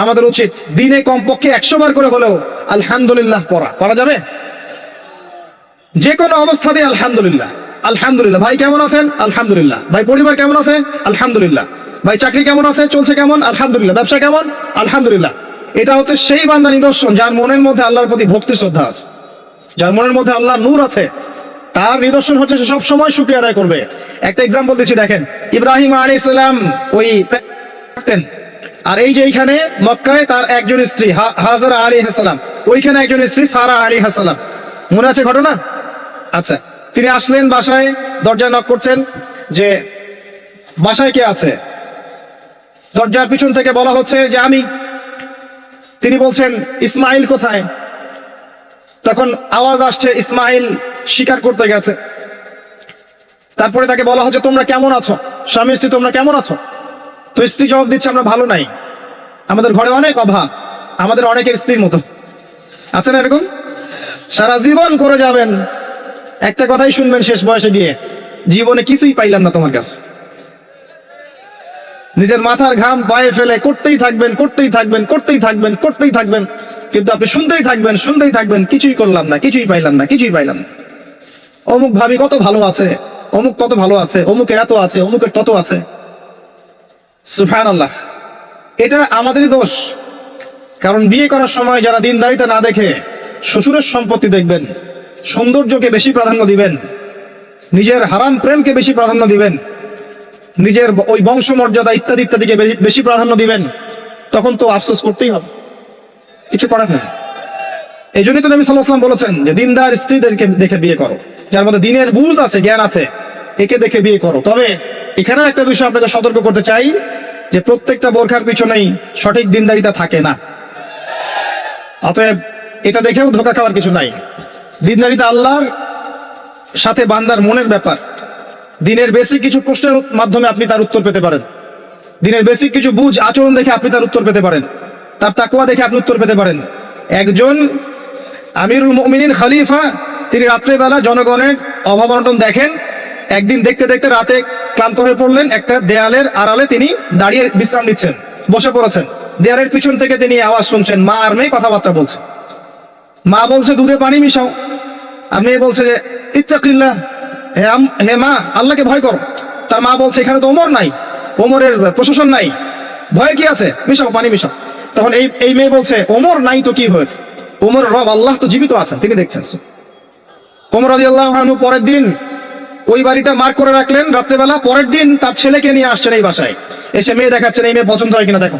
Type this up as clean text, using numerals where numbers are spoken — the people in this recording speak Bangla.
আমাদের উচিত দিনে কমপক্ষে 100 বার করে হলেও আলহামদুলিল্লাহ পড়া যাবে? যে কোনো অবস্থাতে আলহামদুলিল্লাহ আলহামদুলিল্লাহ। ভাই কেমন আছেন? আলহামদুলিল্লাহ। ভাই পরিবার কেমন আছে? আলহামদুলিল্লাহ। ভাই চাকরি কেমন আছে, চলছে কেমন? আলহামদুলিল্লাহ। ব্যবসা কেমন? আলহামদুলিল্লাহ। এটা হচ্ছে সেই বান্দা নিদর্শন যার মনের মধ্যে আল্লাহর প্রতি ভক্তি শ্রদ্ধা আছে, যার মনের মধ্যে আল্লাহর নূর আছে। তার নিদর্শন হচ্ছে সে সব সময় শুকরিয়া আদায় করবে। একটা এক্সাম্পল দিচ্ছি, দেখেন ইব্রাহিম আলাইহিস সালাম ওই থাকতেন, আর এই যে এইখানে মক্কায় তার একজন স্ত্রী হাজারা আলাইহিস সালাম, ওইখানে একজন স্ত্রী সারা আলাইহিস সালাম। মনে আছে ঘটনা? আচ্ছা, তিনি আসলেন বাসায়, দরজায় নক করছেন যে বাসায় কে আছে? দরজার পিছন থেকে বলা হচ্ছে যে আমি। তিনি বলছেন ইসমাইল কোথায়? তখন আওয়াজ আসছে ইসমাইল শিকার করতে গেছে। তারপরে তাকে বলা হচ্ছে তোমরা কেমন আছো, স্বামী স্ত্রী তোমরা কেমন আছো? তো স্ত্রী জবাব দিচ্ছে আমরা ভালো নাই, আমাদের ঘরে অনেক অভাব, আমাদের অনেকের স্ত্রীর মতো। আছে না এরকম? সারা জীবন করে যাবেন, একটা কথাই শুনবেন শেষ বয়সে গিয়ে, জীবনে কিছুই পাইলাম না তোমার কাছে। নিজের মাথার ঘাম পায়ে ফেলে করতেই থাকবেন, করতেই থাকবেন, করতেই থাকবেন, করতেই থাকবেন, কিন্তু আপনি শুনতেই থাকবেন, শুনতেই থাকবেন, কিছুই করলাম না, কিছুই পাইলাম না, কিছুই পাইলাম না। অমুক ভাবি কত ভালো আছে, অমুক কত ভালো আছে, অমুকের এত আছে, অমুকের তত আছে। সুবহানাল্লাহ। এটা আমাদেরই দোষ, কারণ বিয়ে করার সময় যারা দিনদারিতা না দেখে শ্বশুরের সম্পত্তি দেখবেন, সৌন্দর্যকে বেশি প্রাধান্য দিবেন, নিজের হারাম প্রেমকে বেশি প্রাধান্য দিবেন, নিজের ওই বংশমর্যাদা ইত্যাদি ইত্যাদিকে বেশি প্রাধান্য দিবেন, তখন তো আফসোস করতেই হবে, কিছু করার নেই। এই জন্যই তো নবী সাল্লাল্লাহু আলাইহি ওয়াসাল্লাম বলেছেন যে দিনদার স্ত্রীদেরকে দেখে বিয়ে করো, যার মধ্যে দিনের বুঝ আছে, জ্ঞান আছে, একে দেখে বিয়ে করো। তবে এখানেও একটা বিষয় আপনাকে সতর্ক করতে চাই যে প্রত্যেকটা বোরখার পিছনেই সঠিক দিনদারিতা থাকে না। অতএব এটা দেখেও ধোঁকা খাওয়ার কিছু নাই। দিনদারিতা আল্লাহর সাথে বান্দার মনের ব্যাপার। দিনের বেসিক কিছু প্রশ্নের মাধ্যমে আপনি তার উত্তর পেতে পারেন, দিনের বেসিক কিছু বুঝ আচরণ দেখে আপনি তার উত্তর পেতে পারেন, তার তাকওয়া দেখে আপনি উত্তর পেতে পারেন। একজন আমিরুল মুমিনিন খলিফা, তিনি রাত্রেবেলা জনগণের অভাব অনটন দেখেন। একদিন দেখতে দেখতে রাতে ক্লান্ত হয়ে পড়লেন, একটা দেয়ালের আড়ালে তিনি দাঁড়িয়ে বিশ্রাম নিচ্ছেন, বসে পড়েছেন। দেয়ালের পিছন থেকে তিনি আওয়াজ শুনছেন, মা আর মেয়ে কথাবার্তা বলছে। মা বলছে দুধে পানি মিশাও, আর মেয়ে বলছে যে ইত্তাকিল্লাহ, হে মা আল্লাহকে ভয় করো। তার মা বলছে এখানে তো ওমর নাই, ওমরের প্রশাসন নাই, ভয় কি আছে, মিশাও পানি মিশাও। তখন এই মেয়ে বলছে ওমর নাই তো কি হয়েছে, ওমর রব আল্লাহ তো জীবিত আছেন, তিনি দেখছেন। ওমর রাদিয়াল্লাহু আনহু পরের দিন ওই বাড়িটা মার্ক করে রাখলেন রাত্রেবেলা। পরের দিন তার ছেলেকে নিয়ে আসছেন এই বাসায়, এসে মেয়ে দেখাচ্ছেন, এই মেয়ে পছন্দ হয় কিনা দেখো।